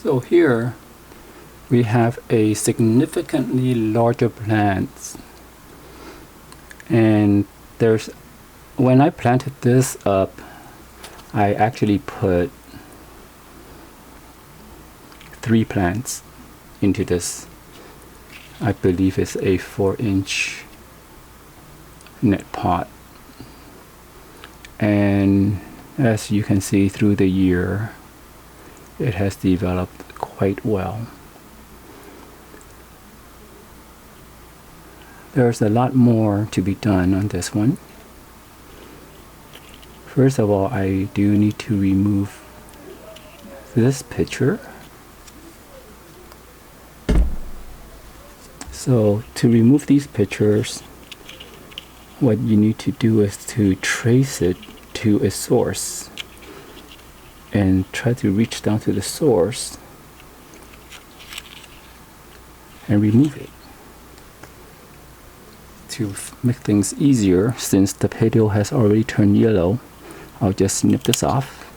So here we have a significantly larger plant, and when I planted this up, I actually put 3 plants into this. I believe it's a 4-inch net pot, and as you can see through the year, it has developed quite well. There's a lot more to be done on this one. First of all, I do need to remove this picture. So to remove these pictures, what you need to do is to trace it to a source and try to reach down to the source and remove it. To make things easier, since the petal has already turned yellow, I'll just snip this off.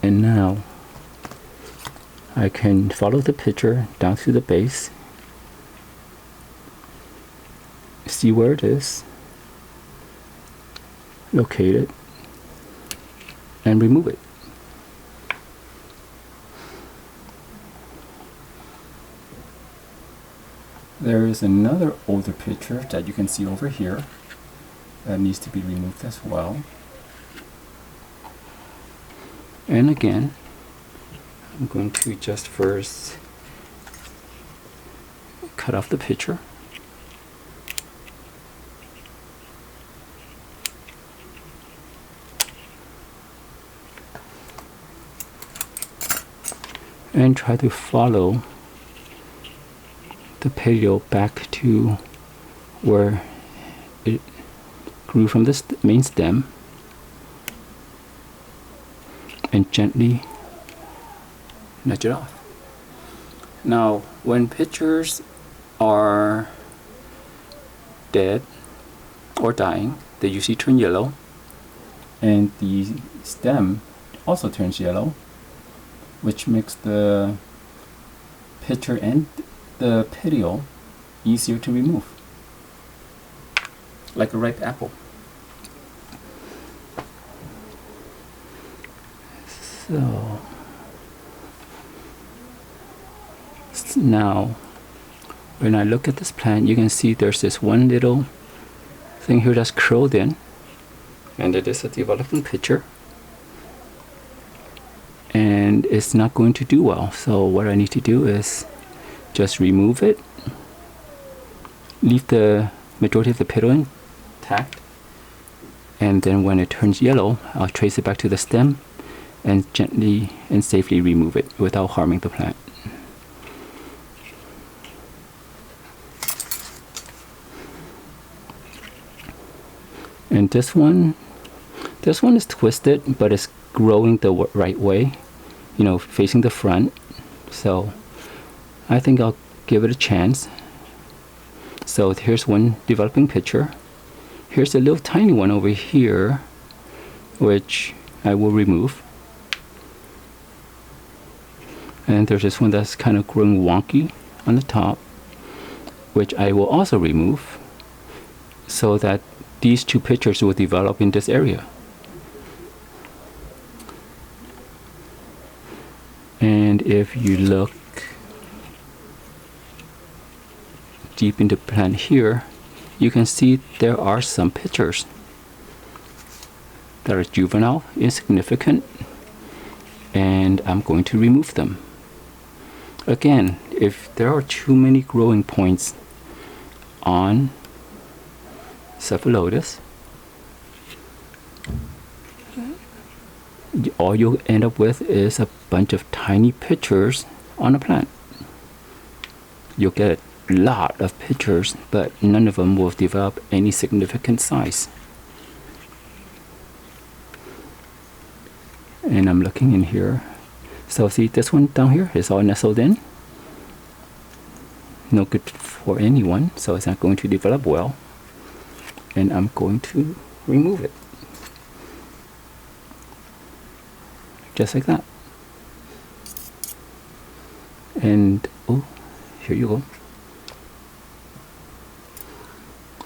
And now I can follow the picture down to the base, see where it is, locate it, and remove it. There is another older picture that you can see over here that needs to be removed as well. And again, I'm going to just first cut off the picture. And try to follow the petal back to where it grew from the main stem, and gently nudge it off. Now, when pictures are dead or dying, they usually turn yellow, and the stem also turns yellow, which makes the picture and the petal easier to remove, like a ripe apple. So now when I look at this plant, you can see there's this one little thing here that's curled in, and it is a developing picture, and it's not going to do well. So what I need to do is just remove it, leave the majority of the petal intact, and then when it turns yellow, I'll trace it back to the stem and gently and safely remove it without harming the plant. And this one is twisted, but it's growing the right way, you know, facing the front. So I think I'll give it a chance. So here's one developing picture. Here's a little tiny one over here, which I will remove. And there's this one that's kind of growing wonky on the top, which I will also remove, so that these 2 pictures will develop in this area. And if you look deep into the plant here, you can see there are some pictures that are juvenile, insignificant, and I'm going to remove them. Again, if there are too many growing points on Cephalotus, all you'll end up with is a bunch of tiny pictures on a plant. You'll get a lot of pictures, but none of them will develop any significant size. And I'm looking in here. So see, this one down here is all nestled in. No good for anyone, so it's not going to develop well. And I'm going to remove it. just like that. And oh, here you go.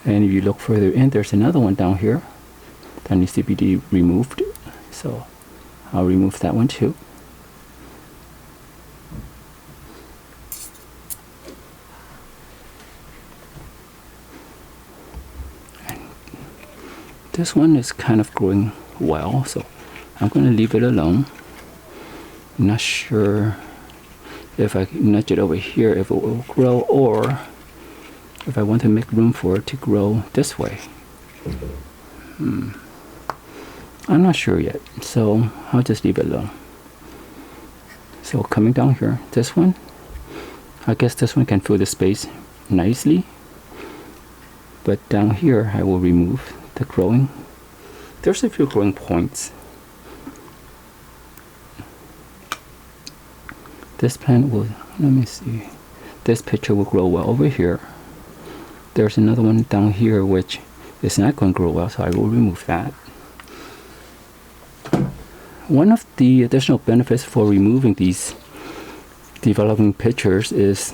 And if you look further in, there's another one down here that needs to be removed. So I'll remove that one too. And this one is kind of growing well, so I'm going to leave it alone. I'm not sure if I nudge it over here if it will grow, or if I want to make room for it to grow this way. I'm not sure yet, so I'll just leave it alone. So coming down here, this one, I guess this one can fill the space nicely, but down here I will remove the growing. There's a few growing points. This plant will, let me see, this picture will grow well over here. There's another one down here which is not going to grow well, so I will remove that. One of the additional benefits for removing these developing pictures is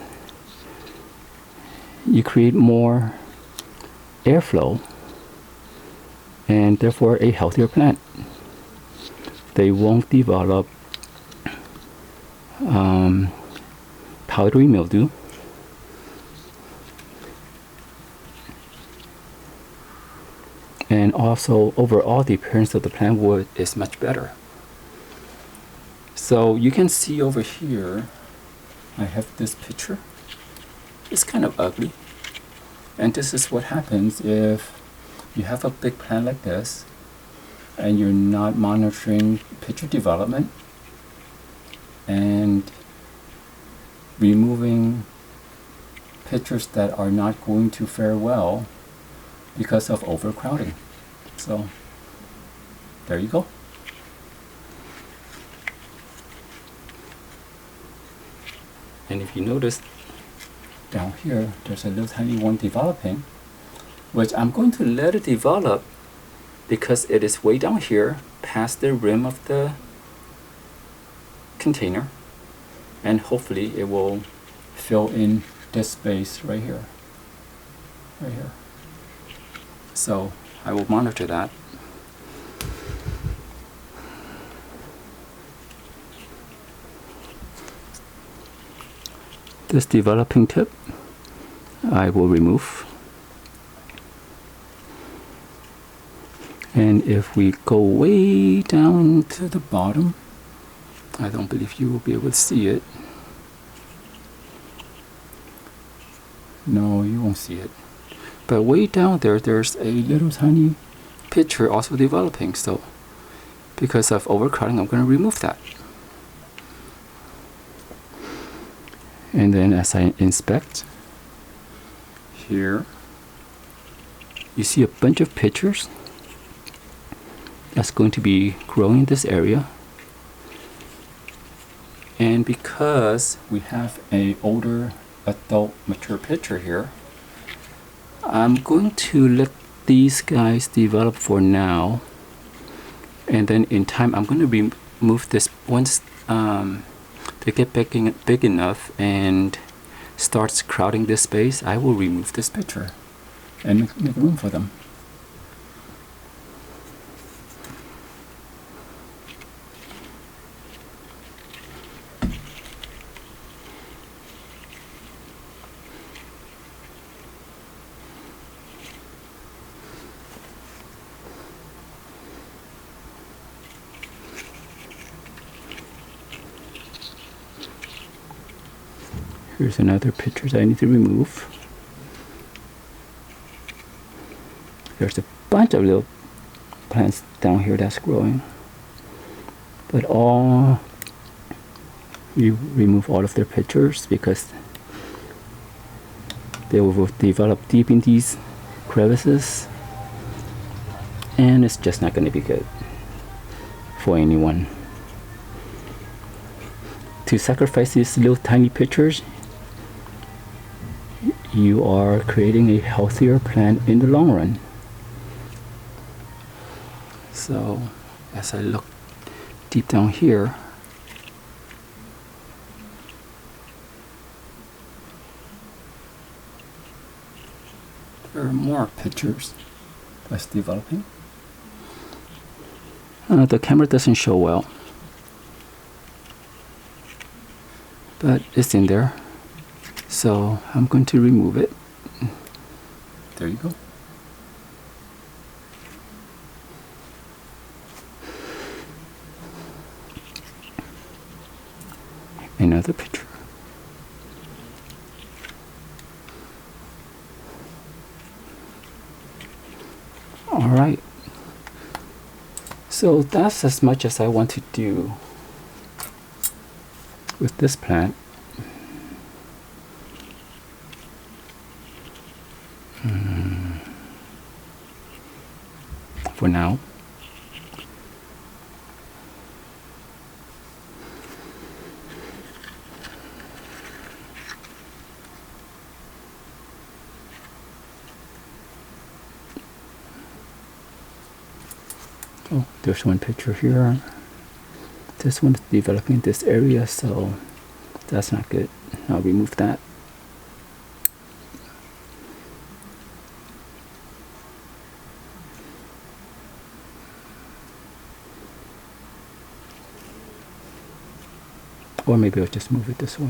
you create more airflow and therefore a healthier plant. They won't develop powdery mildew, and also overall the appearance of the plant wood is much better. So you can see over here I have this picture. It's kind of ugly, and this is what happens if you have a big plant like this and you're not monitoring picture development and removing pictures that are not going to fare well because of overcrowding. So there you go. And if you notice down here, there's a little tiny one developing, which I'm going to let it develop because it is way down here past the rim of the container, and hopefully it will fill in this space right here. So I will monitor that. This developing tip I will remove. And if we go way down to the bottom, I don't believe you will be able to see it. No, you won't see it. But way down there, there's a little tiny picture also developing. So because of overcrowding, I'm going to remove that. And then as I inspect here, you see a bunch of pictures that's going to be growing in this area. And because we have an older adult mature picture here, I'm going to let these guys develop for now, and then in time I'm going to remove this once they get big enough and starts crowding this space. I will remove this picture and make room for them. Here's another picture that I need to remove. There's a bunch of little plants down here that's growing, but you remove all of their pictures because they will develop deep in these crevices, and it's just not going to be good for anyone. To sacrifice these little tiny pictures, you are creating a healthier plant in the long run. So as I look deep down here, there are more pictures that's developing. The camera doesn't show well, but it's in there. So I'm going to remove it. There you go. Another picture. All right. So that's as much as I want to do with this plant. For now. Oh, there's one picture here. This one is developing in this area, so that's not good. I'll remove that. Or maybe I'll just move it this way.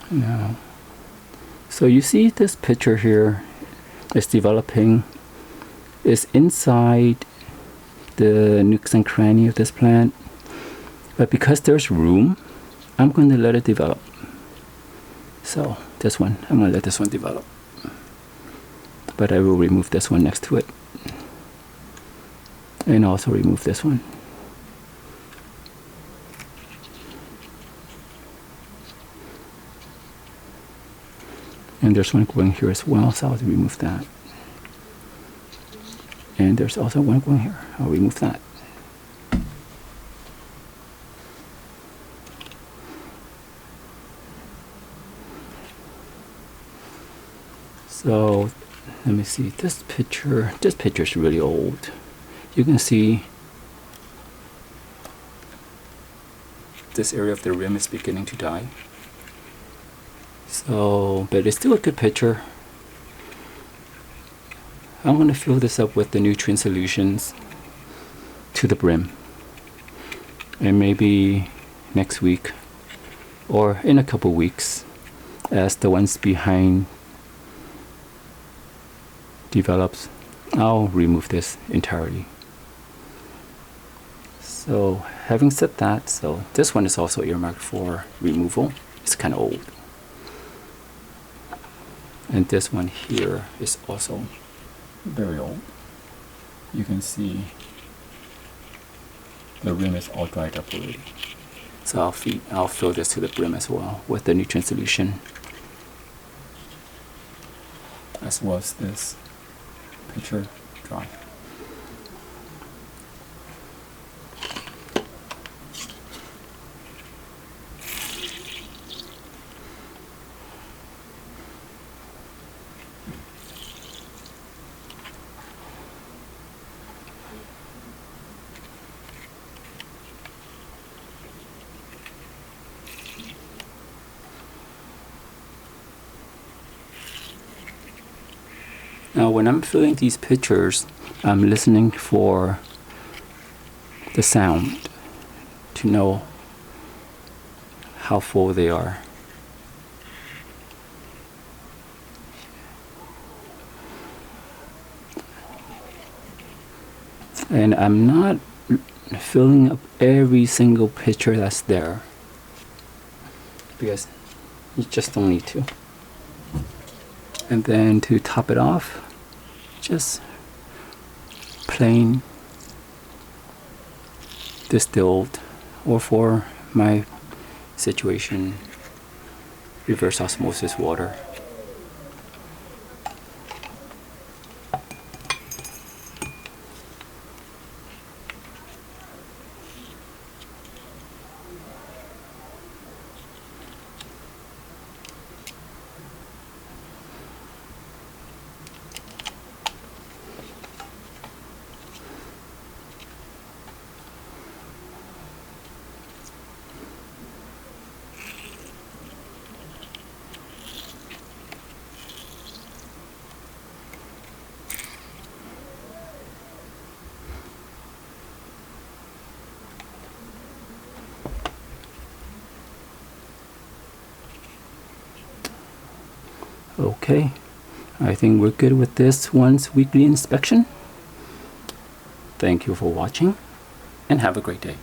Now, so you see this picture here is developing, is inside the nooks and crannies of this plant, but because there's room, I'm going to let it develop. So this one, I'm going to let this one develop, but I will remove this one next to it, and also remove this one. And there's one going here as well, so I'll remove that. And there's also one going here. I'll remove that. So let me see, this picture is really old. You can see this area of the rim is beginning to die. So, but it's still a good picture. I'm going to fill this up with the nutrient solutions to the brim. And maybe next week or in a couple weeks, as the ones behind develops, I'll remove this entirely. So having said that, so this one is also earmarked for removal. It's kind of old. And this one here is also very old. You can see the rim is all dried up already. So I'll fill this to the brim as well with the nutrient solution, as well as this picture dry. Now when I'm filling these pictures, I'm listening for the sound to know how full they are. And I'm not filling up every single picture that's there, because you just don't need to. And then to top it off, just plain distilled, or for my situation, reverse osmosis water. Okay, I think we're good with this one's weekly inspection. Thank you for watching and have a great day.